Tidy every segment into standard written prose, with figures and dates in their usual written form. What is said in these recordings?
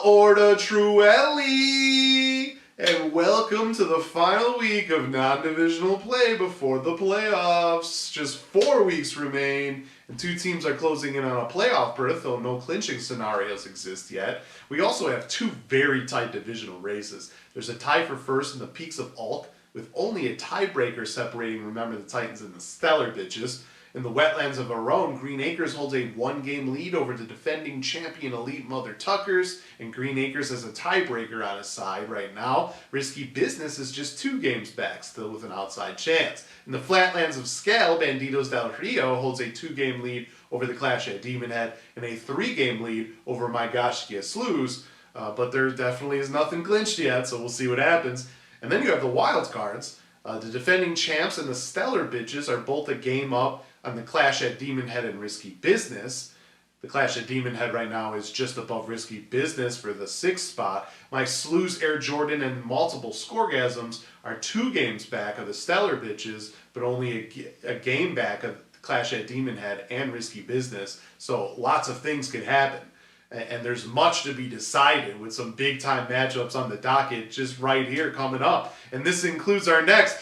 Òrdugh, Truaillidh, and welcome to the final week of non-divisional play before the playoffs. Just 4 weeks remain, and 2 teams are closing in on a playoff berth, though no clinching scenarios exist yet. We also have 2 very tight divisional races. There's a tie for first in the Peaks of Òrdugh, with only a tiebreaker separating Remember the Titans and the Stellar Bitches. In the wetlands of our own, Green Acres holds a 1-game lead over the defending champion Elite Mother Tuckers, and Green Acres has a tiebreaker on his side right now. Risky Business is just 2 games back, still with an outside chance. In the flatlands of Scale, Bandidos del Rio holds a 2-game lead over the Clash at Demon Head and a 3-game lead over my Gaiscioch Sluaghs, but there definitely is nothing clinched yet, so we'll see what happens. And then you have the wild cards. The defending champs and the Stellar Bitches are both a game up on the Clash at Demon Head and Risky Business. The Clash at Demon Head right now is just above Risky Business for the 6th spot. My Sluaghs, Air Jordan, and Multiple Scoregasms are 2 games back of the Stellar Bitches, but only a game back of the Clash at Demon Head and Risky Business. So lots of things could happen. And there's much to be decided with some big-time matchups on the docket just right here coming up. And this includes our next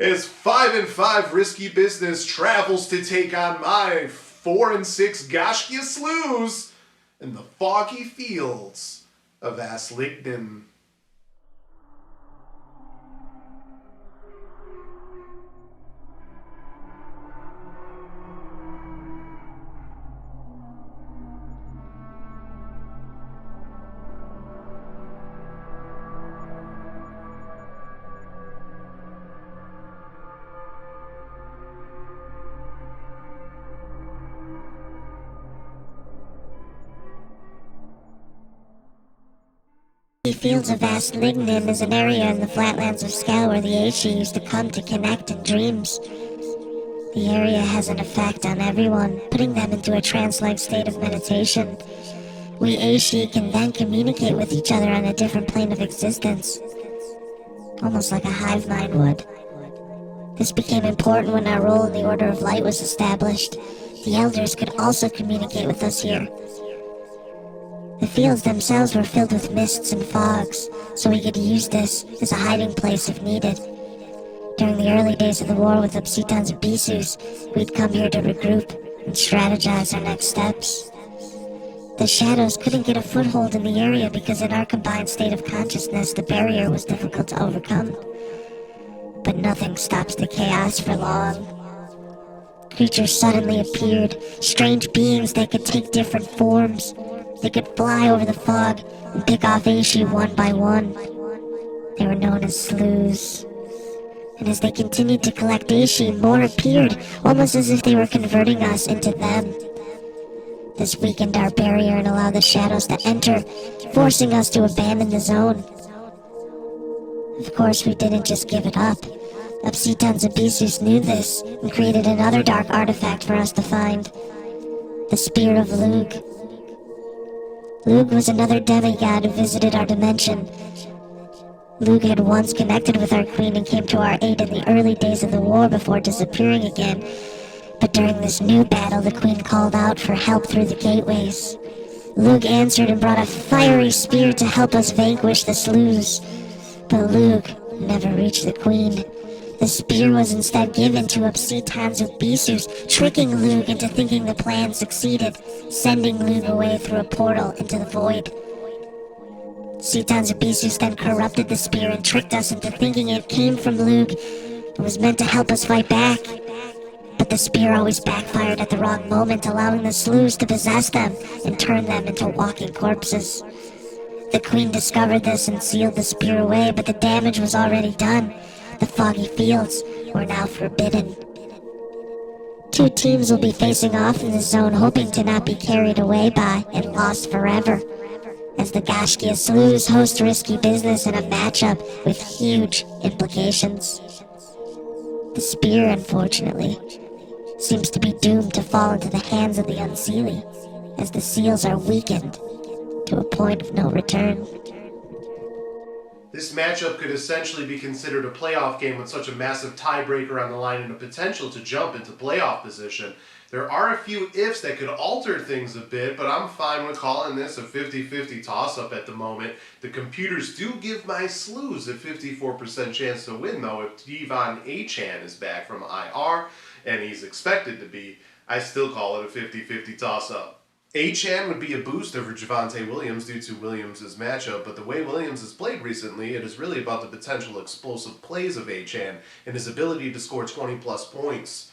as 5-5 Risky Business travels to take on my 4-6 Gaiscioch Sluaghs in the foggy fields of Aslingean. The fields of Aslingean is an area in the flatlands of Scale where the Aishi used to come to connect in dreams. The area has an effect on everyone, putting them into a trance-like state of meditation. We Aishi can then communicate with each other on a different plane of existence, almost like a hive mind would. This became important when our role in the Order of Light was established. The elders could also communicate with us here. The fields themselves were filled with mists and fogs, so we could use this as a hiding place if needed. During the early days of the war with Obsitans and Bissus, we'd come here to regroup and strategize our next steps. The shadows couldn't get a foothold in the area because in our combined state of consciousness, the barrier was difficult to overcome. But nothing stops the chaos for long. Creatures suddenly appeared, strange beings that could take different forms. They could fly over the fog and pick off Aishi one by one. They were known as Sluaghs. And as they continued to collect Aishi, more appeared, almost as if they were converting us into them. This weakened our barrier and allowed the shadows to enter, forcing us to abandon the zone. Of course, we didn't just give it up. Obsitans and Bissus knew this and created another dark artifact for us to find. The Spear of Lug. Lug was another demigod who visited our dimension. Lug had once connected with our queen and came to our aid in the early days of the war before disappearing again. But during this new battle, the queen called out for help through the gateways. Lug answered and brought a fiery spear to help us vanquish the Sluaghs. But Lug never reached the queen. The spear was instead given to Obsitans and Bissus, tricking Lug into thinking the plan succeeded, sending Lug away through a portal into the void. Obsitans and Bissus then corrupted the spear and tricked us into thinking it came from Lug and was meant to help us fight back. But the spear always backfired at the wrong moment, allowing the Sluaghs to possess them and turn them into walking corpses. The queen discovered this and sealed the spear away, but the damage was already done. The foggy fields were now forbidden. 2 teams will be facing off in the zone, hoping to not be carried away by and lost forever, as the Gaiscioch Sluaghs host Risky Business in a matchup with huge implications. The spear, unfortunately, seems to be doomed to fall into the hands of the Unseelie, as the seals are weakened to a point of no return. This matchup could essentially be considered a playoff game with such a massive tiebreaker on the line and a potential to jump into playoff position. There are a few ifs that could alter things a bit, but I'm fine with calling this a 50-50 toss-up at the moment. The computers do give my Sluaghs a 54% chance to win, though, if Devon Achane is back from IR, and he's expected to be. I still call it a 50-50 toss-up. Achane would be a boost over Javonte Williams due to Williams' matchup, but the way Williams has played recently, it is really about the potential explosive plays of Achane and his ability to score 20-plus points.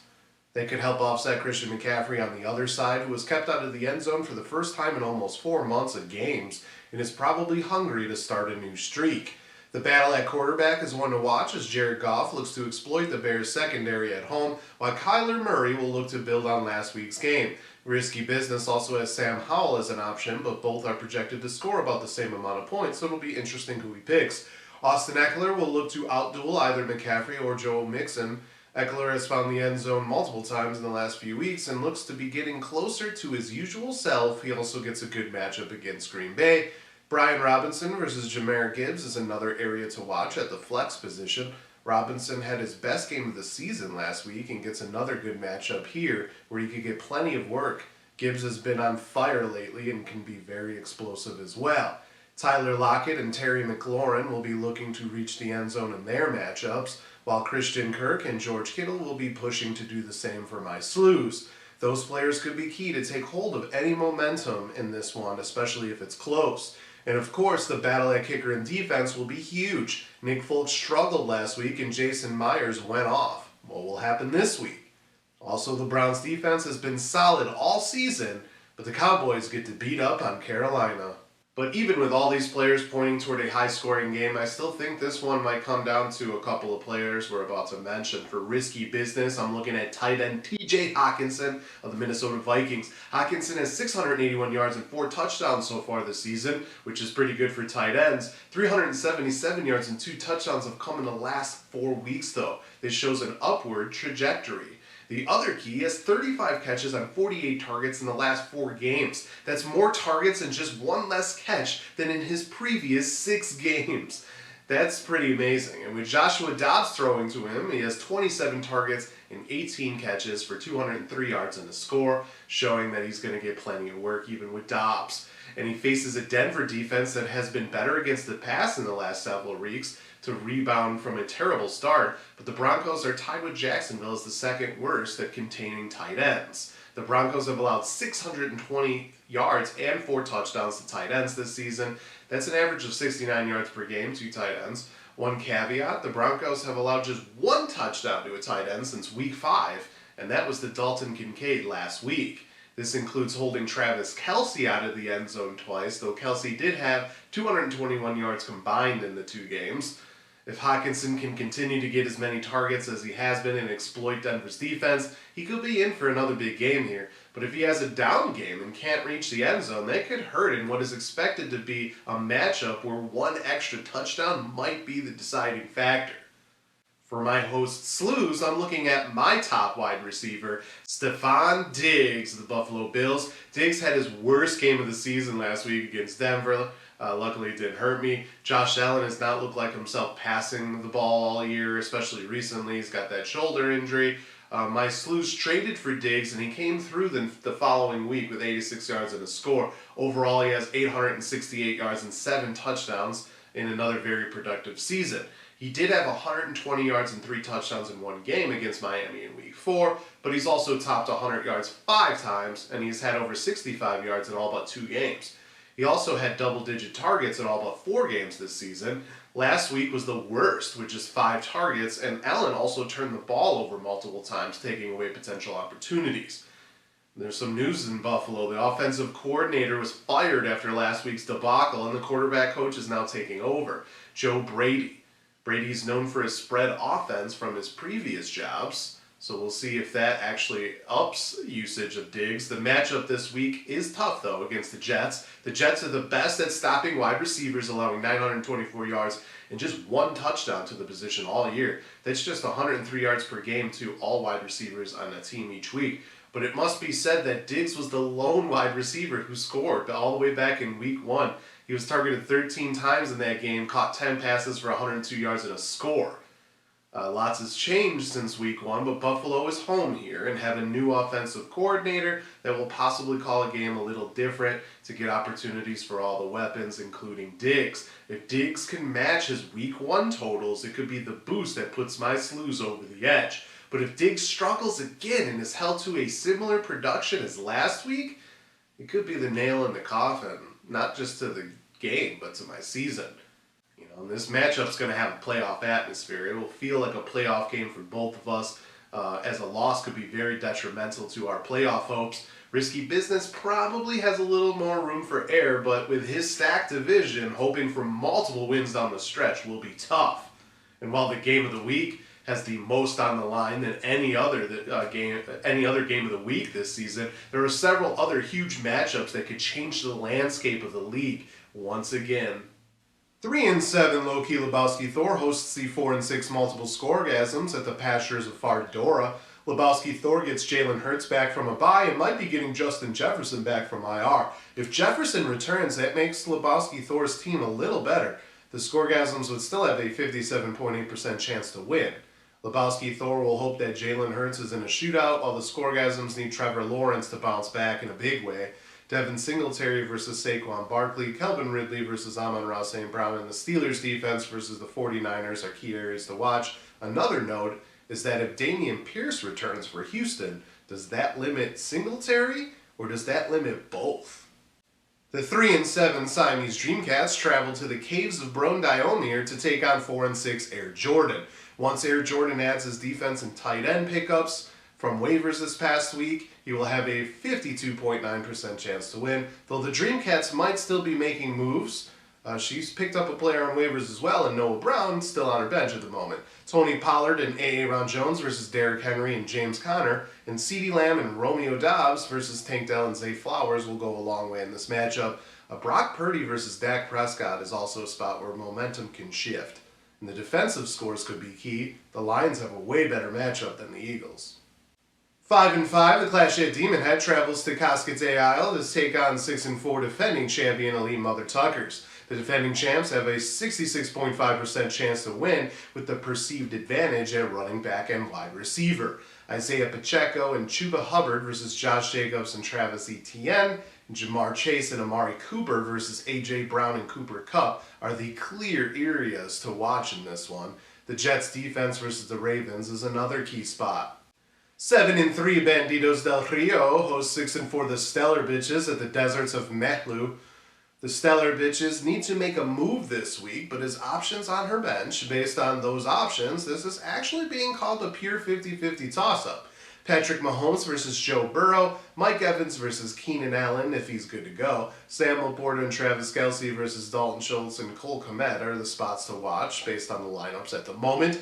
That could help offset Christian McCaffrey on the other side, who was kept out of the end zone for the first time in almost 4 months of games and is probably hungry to start a new streak. The battle at quarterback is one to watch as Jared Goff looks to exploit the Bears' secondary at home, while Kyler Murray will look to build on last week's game. Risky Business also has Sam Howell as an option, but both are projected to score about the same amount of points, so it'll be interesting who he picks. Austin Eckler will look to outduel either McCaffrey or Joe Mixon. Eckler has found the end zone multiple times in the last few weeks and looks to be getting closer to his usual self. He also gets a good matchup against Green Bay. Brian Robinson versus Jahmyr Gibbs is another area to watch at the flex position. Robinson had his best game of the season last week and gets another good matchup here where he could get plenty of work. Gibbs has been on fire lately and can be very explosive as well. Tyler Lockett and Terry McLaurin will be looking to reach the end zone in their matchups, while Christian Kirk and George Kittle will be pushing to do the same for my Sluaghs. Those players could be key to take hold of any momentum in this one, especially if it's close. And of course, the battle at kicker and defense will be huge. Nick Folk struggled last week and Jason Myers went off. What will happen this week? Also, the Browns defense has been solid all season, but the Cowboys get to beat up on Carolina. But even with all these players pointing toward a high-scoring game, I still think this one might come down to a couple of players we're about to mention. For risky business, I'm looking at tight end TJ Hockenson of the Minnesota Vikings. Hockenson has 681 yards and 4 touchdowns so far this season, which is pretty good for tight ends. 377 yards and 2 touchdowns have come in the last 4 weeks, though. This shows an upward trajectory. The other key has 35 catches on 48 targets in the last 4 games. That's more targets and just 1 less catch than in his previous 6 games. That's pretty amazing. And with Joshua Dobbs throwing to him, he has 27 targets and 18 catches for 203 yards and a score, showing that he's going to get plenty of work even with Dobbs. And he faces a Denver defense that has been better against the pass in the last several weeks to rebound from a terrible start, but the Broncos are tied with Jacksonville as the second worst at containing tight ends. The Broncos have allowed 620 yards and 4 touchdowns to tight ends this season. That's an average of 69 yards per game to tight ends. One caveat, the Broncos have allowed just 1 touchdown to a tight end since week 5, and that was to Dalton Kincaid last week. This includes holding Travis Kelce out of the end zone twice, though Kelce did have 221 yards combined in the 2 games. If Hockenson can continue to get as many targets as he has been and exploit Denver's defense, he could be in for another big game here. But if he has a down game and can't reach the end zone, that could hurt in what is expected to be a matchup where 1 extra touchdown might be the deciding factor. For my host Sluaghs, I'm looking at my top wide receiver, Stefon Diggs of the Buffalo Bills. Diggs had his worst game of the season last week against Denver. Luckily, it didn't hurt me. Josh Allen has not looked like himself passing the ball all year, especially recently. He's got that shoulder injury. My Sluaghs traded for Diggs, and he came through the following week with 86 yards and a score. Overall, he has 868 yards and 7 touchdowns in another very productive season. He did have 120 yards and 3 touchdowns in 1 game against Miami in Week 4, but he's also topped 100 yards 5 times, and he's had over 65 yards in all but 2 games. He also had double-digit targets in all but 4 games this season. Last week was the worst, with just 5 targets, and Allen also turned the ball over multiple times, taking away potential opportunities. There's some news in Buffalo. The offensive coordinator was fired after last week's debacle, and the quarterback coach is now taking over, Joe Brady. Brady's known for his spread offense from his previous jobs, so we'll see if that actually ups usage of Diggs. The matchup this week is tough, though, against the Jets. The Jets are the best at stopping wide receivers, allowing 924 yards and just 1 touchdown to the position all year. That's just 103 yards per game to all wide receivers on a team each week. But it must be said that Diggs was the lone wide receiver who scored all the way back in Week 1. He was targeted 13 times in that game, caught 10 passes for 102 yards and a score. Lots has changed since week 1, but Buffalo is home here and have a new offensive coordinator that will possibly call a game a little different to get opportunities for all the weapons, including Diggs. If Diggs can match his week 1 totals, it could be the boost that puts my Sluaghs over the edge. But if Diggs struggles again and is held to a similar production as last week, it could be the nail in the coffin, not just to the game, but to my season. And this matchup's going to have a playoff atmosphere. It will feel like a playoff game for both of us, as a loss could be very detrimental to our playoff hopes. Risky Business probably has a little more room for error, but with his stacked division, hoping for multiple wins down the stretch will be tough. And while the game of the week has the most on the line than any other game of the week this season, there are several other huge matchups that could change the landscape of the league once again. 3-7 Loki Lebowski Thor hosts the 4-6 multiple scoregasms at the pastures of Fardora. Lebowski Thor gets Jalen Hurts back from a bye and might be getting Justin Jefferson back from IR. If Jefferson returns, that makes Lebowski Thor's team a little better. The scoregasms would still have a 57.8% chance to win. Lebowski Thor will hope that Jalen Hurts is in a shootout, while the scoregasms need Trevor Lawrence to bounce back in a big way. Devin Singletary versus Saquon Barkley, Calvin Ridley versus Amon-Ra St. Brown, and the Steelers defense versus the 49ers are key areas to watch. Another note is that if Dameon Pierce returns for Houston, does that limit Singletary or does that limit both? The 3-7 Siamese Dreamcats travel to the caves of Brone Diomir to take on 4-6 Air Jordan. Once Air Jordan adds his defense and tight end pickups from waivers this past week, he will have a 52.9% chance to win, though the Dreamcats might still be making moves. She's picked up a player on waivers as well, and Noah Brown still on her bench at the moment. Tony Pollard and Aaron Jones versus Derrick Henry and James Conner, and CeeDee Lamb and Romeo Doubs versus Tank Dell and Zay Flowers will go a long way in this matchup. Brock Purdy versus Dak Prescott is also a spot where momentum can shift. And the defensive scores could be key. The Lions have a way better matchup than the Eagles. 5-5, the Clash at Demon Head travels to Cascade Isle to take on 6-4 defending champion Elite Mother Tuckers. The defending champs have a 66.5% chance to win, with the perceived advantage at running back and wide receiver. Isaiah Pacheco and Chuba Hubbard versus Josh Jacobs and Travis Etienne, and Jamar Chase and Amari Cooper versus A.J. Brown and Cooper Kupp are the clear areas to watch in this one. The Jets' defense versus the Ravens is another key spot. 7-3 Bandidos del Rio host 6-4 the Stellar Bitches at the deserts of Mehlu. The Stellar Bitches need to make a move this week, but his options on her bench, based on those options, this is actually being called a pure 50-50 toss-up. Patrick Mahomes versus Joe Burrow, Mike Evans versus Keenan Allen if he's good to go, Sam Laporta and Travis Kelce versus Dalton Schultz and Cole Kmet are the spots to watch based on the lineups at the moment.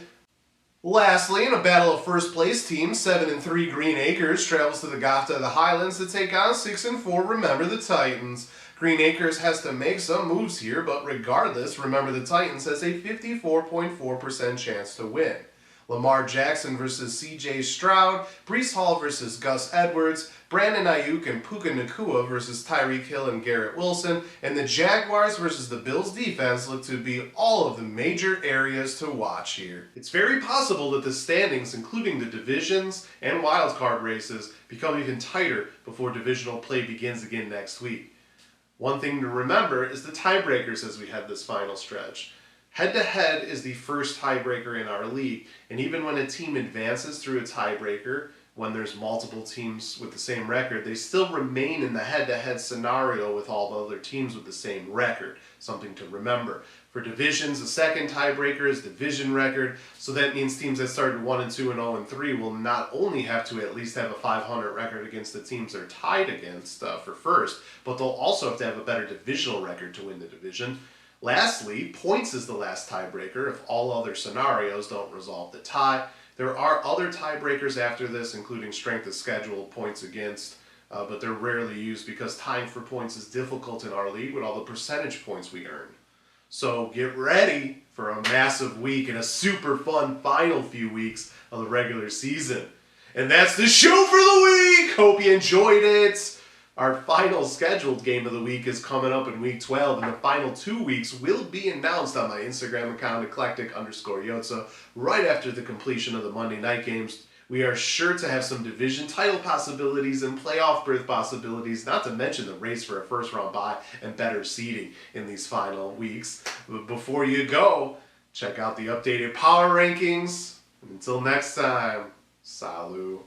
Lastly, in a battle of first place teams, 7-3 Green Acres travels to the Gafta of the Highlands to take on 6-4 Remember the Titans. Green Acres has to make some moves here, but regardless, Remember the Titans has a 54.4% chance to win. Lamar Jackson versus C.J. Stroud, Breece Hall versus Gus Edwards, Brandon Ayuk and Puka Nacua versus Tyreek Hill and Garrett Wilson, and the Jaguars versus the Bills defense look to be all of the major areas to watch here. It's very possible that the standings, including the divisions and wildcard races, become even tighter before divisional play begins again next week. One thing to remember is the tiebreakers as we head this final stretch. Head-to-head is the first tiebreaker in our league, and even when a team advances through a tiebreaker, when there's multiple teams with the same record, they still remain in the head-to-head scenario with all the other teams with the same record. Something to remember. For divisions, the second tiebreaker is division record, so that means teams that started 1-2 and 0-3 will not only have to at least have a 500 record against the teams they're tied against for first, but they'll also have to have a better divisional record to win the division. Lastly, points is the last tiebreaker if all other scenarios don't resolve the tie. There are other tiebreakers after this, including strength of schedule, points against, but they're rarely used because tying for points is difficult in our league with all the percentage points we earn. So get ready for a massive week and a super fun final few weeks of the regular season. And that's the show for the week! Hope you enjoyed it! Our final scheduled game of the week is coming up in week 12, and the final 2 weeks will be announced on my Instagram account, eclectic_yotza, right after the completion of the Monday night games. We are sure to have some division title possibilities and playoff berth possibilities, not to mention the race for a first round bye and better seeding in these final weeks. But before you go, check out the updated power rankings. And until next time, salut.